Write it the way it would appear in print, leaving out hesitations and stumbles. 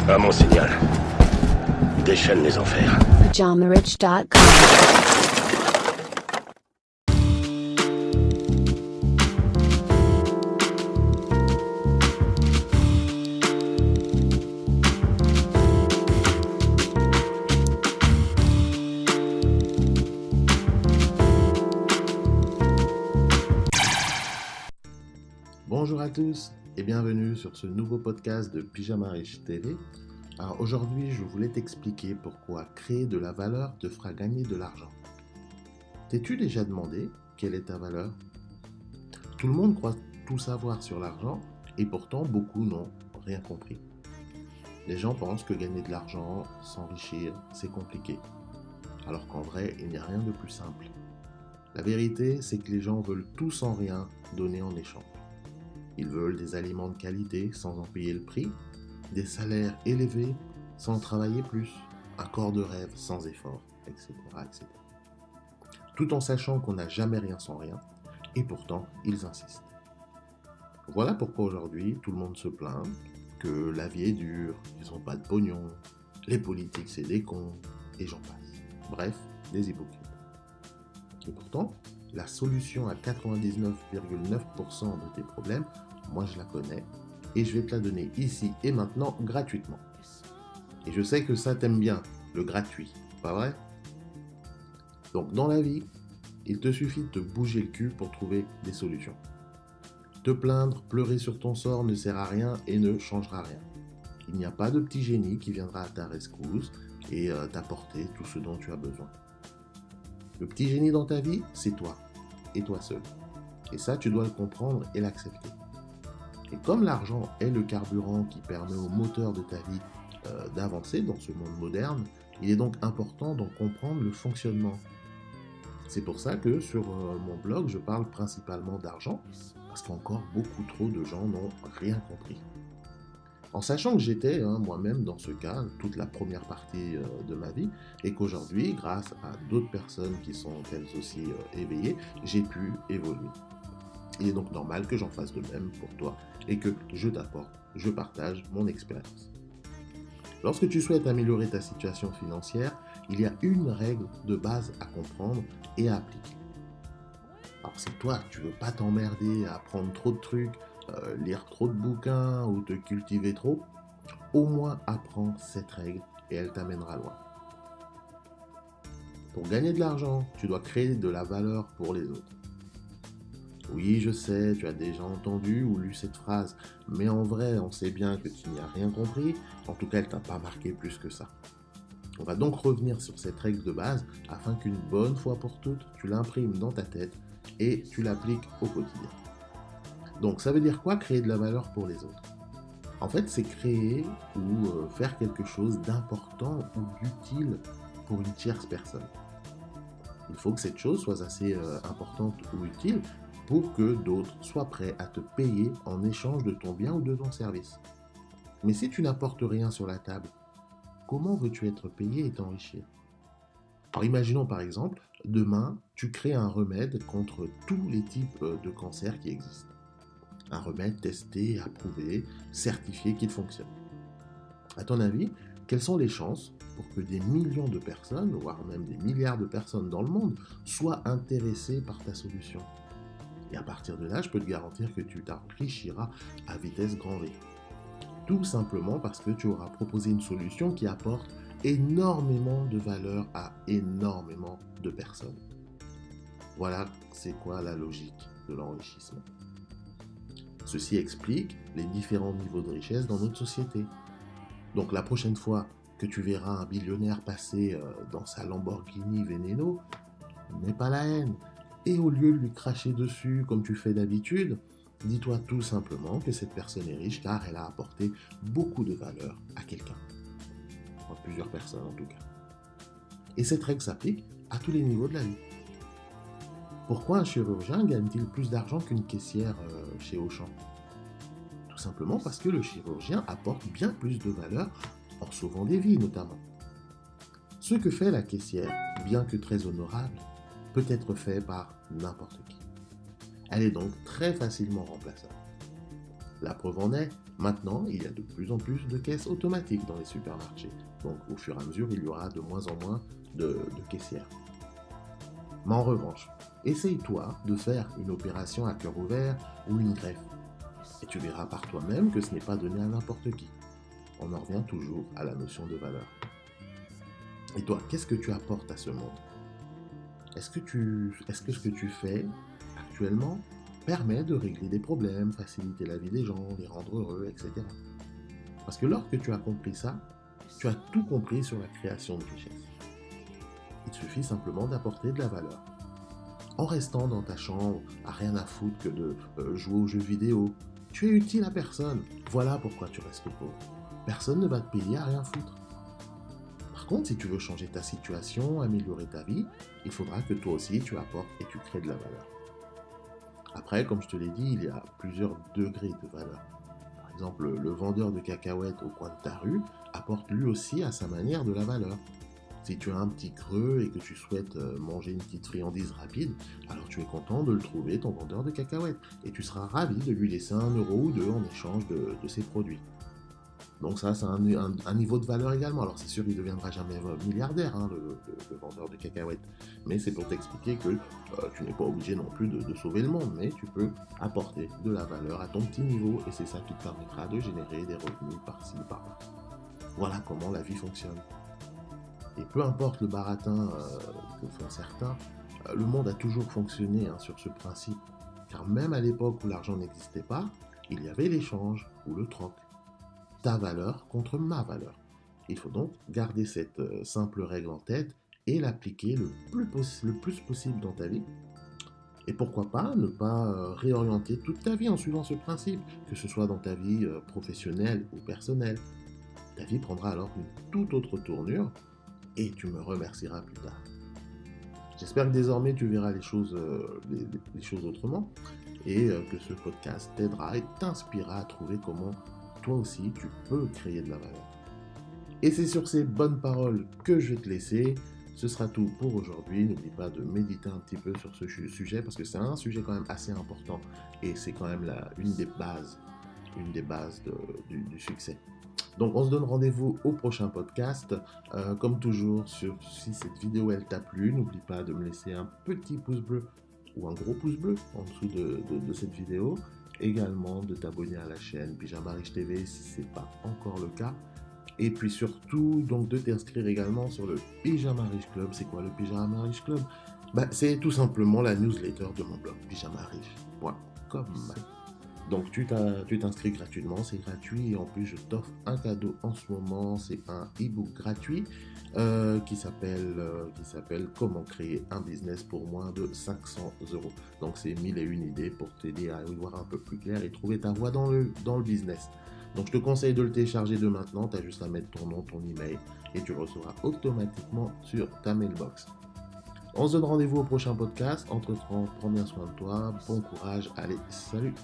À mon signal. Déchaîne les enfers. PajamaRich.com. Bonjour à tous et bienvenue sur ce nouveau podcast de Pyjama Rich TV. Alors aujourd'hui, je voulais t'expliquer pourquoi créer de la valeur te fera gagner de l'argent. T'es-tu déjà demandé quelle est ta valeur? Tout le monde croit tout savoir sur l'argent et pourtant beaucoup n'ont rien compris. Les gens pensent que gagner de l'argent, s'enrichir, c'est compliqué. Alors qu'en vrai, il n'y a rien de plus simple. La vérité, c'est que les gens veulent tout sans rien donner en échange. Ils veulent des aliments de qualité sans en payer le prix, des salaires élevés sans travailler plus, un corps de rêve sans effort, etc., etc. Tout en sachant qu'on n'a jamais rien sans rien, et pourtant, ils insistent. Voilà pourquoi aujourd'hui, tout le monde se plaint que la vie est dure, qu'ils n'ont pas de pognon, les politiques c'est des cons, et j'en passe. Bref, des hypocrites. Et pourtant, la solution à 99,9% de tes problèmes, moi je la connais et je vais te la donner ici et maintenant gratuitement. Et je sais que ça t'aime bien, le gratuit, pas vrai? Donc dans la vie, il te suffit de te bouger le cul pour trouver des solutions. Te plaindre, pleurer sur ton sort ne sert à rien et ne changera rien. Il n'y a pas de petit génie qui viendra à ta rescousse et t'apporter tout ce dont tu as besoin. Le petit génie dans ta vie, c'est toi, et toi seul. Et ça, tu dois le comprendre et l'accepter. Et comme l'argent est le carburant qui permet au moteur de ta vie d'avancer dans ce monde moderne, il est donc important d'en comprendre le fonctionnement. C'est pour ça que sur mon blog, je parle principalement d'argent, parce qu'encore beaucoup trop de gens n'ont rien compris. En sachant que j'étais moi-même dans ce cas toute la première partie de ma vie et qu'aujourd'hui, grâce à d'autres personnes qui sont elles aussi éveillées, j'ai pu évoluer. Il est donc normal que j'en fasse de même pour toi et que je t'apporte, je partage mon expérience. Lorsque tu souhaites améliorer ta situation financière, il y a une règle de base à comprendre et à appliquer. Alors si toi, tu veux pas t'emmerder à apprendre trop de trucs, lire trop de bouquins ou te cultiver trop, au moins apprends cette règle et elle t'amènera loin. Pour gagner de l'argent, tu dois créer de la valeur pour les autres. Oui, je sais, tu as déjà entendu ou lu cette phrase, mais en vrai, on sait bien que tu n'y as rien compris, en tout cas, elle t'a pas marqué plus que ça. On va donc revenir sur cette règle de base afin qu'une bonne fois pour toutes, tu l'imprimes dans ta tête et tu l'appliques au quotidien. Donc, ça veut dire quoi créer de la valeur pour les autres? En fait, c'est créer ou faire quelque chose d'important ou d'utile pour une tierce personne. Il faut que cette chose soit assez importante ou utile pour que d'autres soient prêts à te payer en échange de ton bien ou de ton service. Mais si tu n'apportes rien sur la table, comment veux-tu être payé et t'enrichir? Alors imaginons par exemple, demain, tu crées un remède contre tous les types de cancers qui existent. Un remède testé, approuvé, certifié qu'il fonctionne. À ton avis, quelles sont les chances pour que des millions de personnes, voire même des milliards de personnes dans le monde, soient intéressées par ta solution? Et à partir de là, je peux te garantir que tu t'enrichiras à vitesse grand V. Tout simplement parce que tu auras proposé une solution qui apporte énormément de valeur à énormément de personnes. Voilà, c'est quoi la logique de l'enrichissement. Ceci explique les différents niveaux de richesse dans notre société. Donc la prochaine fois que tu verras un billionnaire passer dans sa Lamborghini Veneno, n'aie pas la haine. Et au lieu de lui cracher dessus comme tu fais d'habitude, dis-toi tout simplement que cette personne est riche car elle a apporté beaucoup de valeur à quelqu'un. À plusieurs personnes en tout cas. Et cette règle s'applique à tous les niveaux de la vie. Pourquoi un chirurgien gagne-t-il plus d'argent qu'une caissière chez Auchan? Tout simplement parce que le chirurgien apporte bien plus de valeur en sauvant des vies notamment. Ce que fait la caissière, bien que très honorable, peut être fait par n'importe qui. Elle est donc très facilement remplaçable. La preuve en est, maintenant, il y a de plus en plus de caisses automatiques dans les supermarchés. Donc, au fur et à mesure, il y aura de moins en moins de caissières. Mais en revanche, essaye-toi de faire une opération à cœur ouvert ou une greffe. Et tu verras par toi-même que ce n'est pas donné à n'importe qui. On en revient toujours à la notion de valeur. Et toi, qu'est-ce que tu apportes à ce monde ? Est-ce que ce que tu fais actuellement permet de régler des problèmes, faciliter la vie des gens, les rendre heureux, etc. Parce que lorsque tu as compris ça, tu as tout compris sur la création de richesse. Il suffit simplement d'apporter de la valeur. En restant dans ta chambre, à rien à foutre que de jouer aux jeux vidéo, tu es utile à personne. Voilà pourquoi tu restes pauvre. Personne ne va te payer à rien foutre. Par contre, si tu veux changer ta situation, améliorer ta vie, il faudra que toi aussi tu apportes et tu crées de la valeur. Après, comme je te l'ai dit, il y a plusieurs degrés de valeur. Par exemple, le vendeur de cacahuètes au coin de ta rue apporte lui aussi à sa manière de la valeur. Si tu as un petit creux et que tu souhaites manger une petite friandise rapide, alors tu es content de le trouver, ton vendeur de cacahuètes, et tu seras ravi de lui laisser 1 euro ou 2 en échange de ses produits. Donc ça, c'est un niveau de valeur également. Alors c'est sûr, il ne deviendra jamais milliardaire, le vendeur de cacahuètes. Mais c'est pour t'expliquer que tu n'es pas obligé non plus de sauver le monde, mais tu peux apporter de la valeur à ton petit niveau, et c'est ça qui te permettra de générer des revenus par-ci, par-là. Voilà comment la vie fonctionne. Et peu importe le baratin que font certains, le monde a toujours fonctionné sur ce principe. Car même à l'époque où l'argent n'existait pas, il y avait l'échange ou le troc. Ta valeur contre ma valeur. Il faut donc garder cette simple règle en tête et l'appliquer le plus possible dans ta vie. Et pourquoi pas ne pas réorienter toute ta vie en suivant ce principe, que ce soit dans ta vie professionnelle ou personnelle. Ta vie prendra alors une toute autre tournure et tu me remercieras plus tard. J'espère que désormais tu verras les choses autrement et que ce podcast t'aidera et t'inspirera à trouver comment toi aussi tu peux créer de la valeur. Et c'est sur ces bonnes paroles que je vais te laisser. Ce sera tout pour aujourd'hui. N'oublie pas de méditer un petit peu sur ce sujet parce que c'est un sujet quand même assez important et c'est quand même une des bases du succès. Donc on se donne rendez-vous au prochain podcast. Comme toujours, si cette vidéo elle t'a plu, n'oublie pas de me laisser un petit pouce bleu ou un gros pouce bleu en dessous de cette vidéo. Également de t'abonner à la chaîne Pyjama Riche TV si ce n'est pas encore le cas. Et puis surtout, donc de t'inscrire également sur le Pyjama Riche Club. C'est quoi le Pyjama Riche Club ? C'est tout simplement la newsletter de mon blog pyjamariche.com. Donc tu t'inscris gratuitement, c'est gratuit et en plus je t'offre un cadeau en ce moment, c'est un e-book gratuit qui s'appelle Comment créer un business pour moins de 500 euros. Donc c'est 1001 idées pour t'aider à y voir un peu plus clair et trouver ta voie dans le business. Donc je te conseille de le télécharger de maintenant, tu as juste à mettre ton nom, ton email et tu le recevras automatiquement sur ta mailbox. On se donne rendez-vous au prochain podcast. Entre-temps, prends bien soin de toi, bon courage, allez, salut!